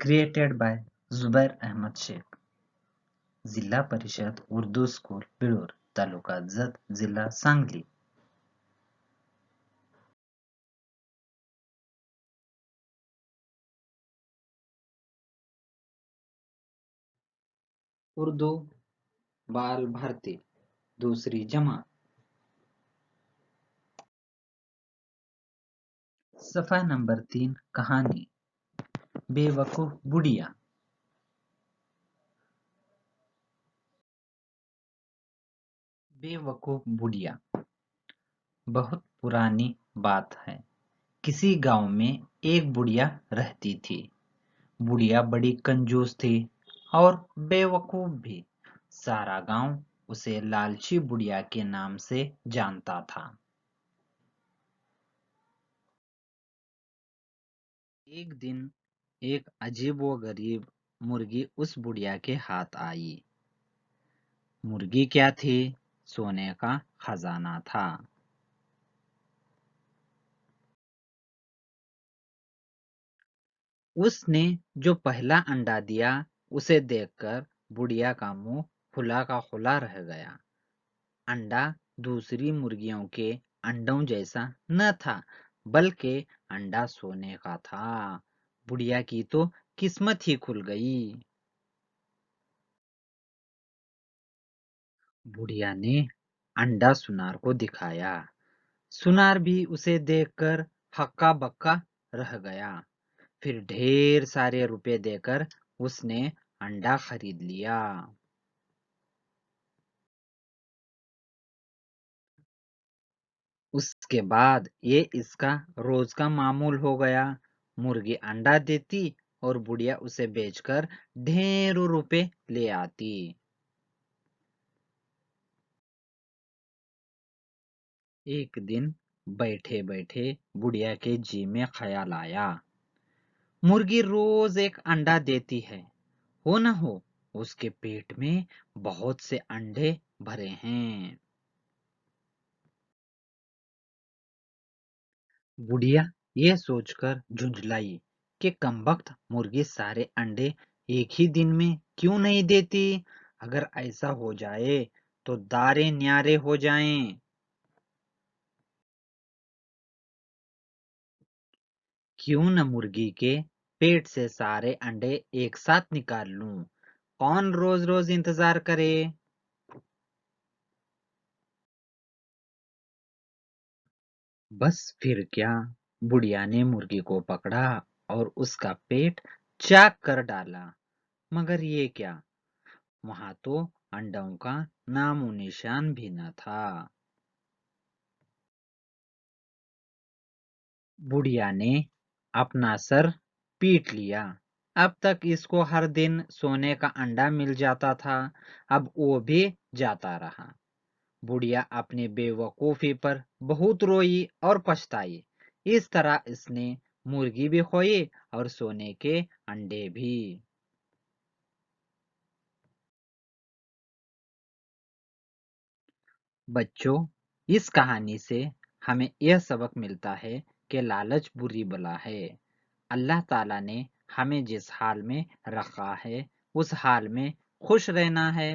created by Zubair Ahmad Sheikh. जिल्हा परिषद Urdu school बिळूर, taluka जत, जिल्हा सांगली. उर्दू बाल भारती दूसरी जमात. सफ़ा नंबर 3. कहानी बेवकूफ बुढ़िया. बेवकूफ बुढ़िया. बहुत पुरानी बात है. किसी गांव में एक बुढ़िया रहती थी. बुढ़िया बड़ी कंजूस थी और बेवकूफ भी. सारा गांव उसे लालची बुढ़िया के नाम से जानता था. एक दिन एक अजीब व गरीब मुर्गी उस बुढ़िया के हाथ आई. मुर्गी क्या थी? सोने का खजाना था. उसने जो पहला अंडा दिया उसे देखकर बुढ़िया का मुंह फुला का फुला रह गया. अंडा दूसरी मुर्गियों के अंडों जैसा न था, बल्कि अंडा सोने का था. बुढ़िया की तो किस्मत ही खुल गई. बुढ़िया ने अंडा सुनार को दिखाया. सुनार भी उसे देखकर हक्का बक्का रह गया. फिर ढेर सारे रुपए देकर उसने अंडा खरीद लिया. उसके बाद ये इसका रोज का मामूल हो गया. मुर्गी अंडा देती और बुढ़िया उसे बेचकर ढेरों रुपए ले आती. एक दिन बैठे बैठे बुढ़िया के जी में ख्याल आया, मुर्गी रोज एक अंडा देती है, हो न हो उसके पेट में बहुत से अंडे भरे हैं. बुढ़िया ये सोचकर झुंझलाई कि कमबख्त मुर्गी सारे अंडे एक ही दिन में क्यों नहीं देती. अगर ऐसा हो जाए तो दारे न्यारे हो जाएं. क्यों न मुर्गी के पेट से सारे अंडे एक साथ निकाल लूं. कौन रोज रोज इंतजार करे. बस फिर क्या, बुढ़िया ने मुर्गी को पकड़ा और उसका पेट चाक कर डाला. मगर ये क्या, वहां तो अंडों का नामो निशान भी न था. बुढ़िया ने अपना सर पीट लिया. अब तक इसको हर दिन सोने का अंडा मिल जाता था, अब वो भी जाता रहा. बुढ़िया अपनी बेवकूफी पर बहुत रोई और पछताई. इस तरह इसने मुर्गी भी खोई और सोने के अंडे भी. बच्चों, इस कहानी से हमें यह सबक मिलता है कि लालच बुरी बला है. अल्लाह ताला ने हमें जिस हाल में रखा है उस हाल में खुश रहना है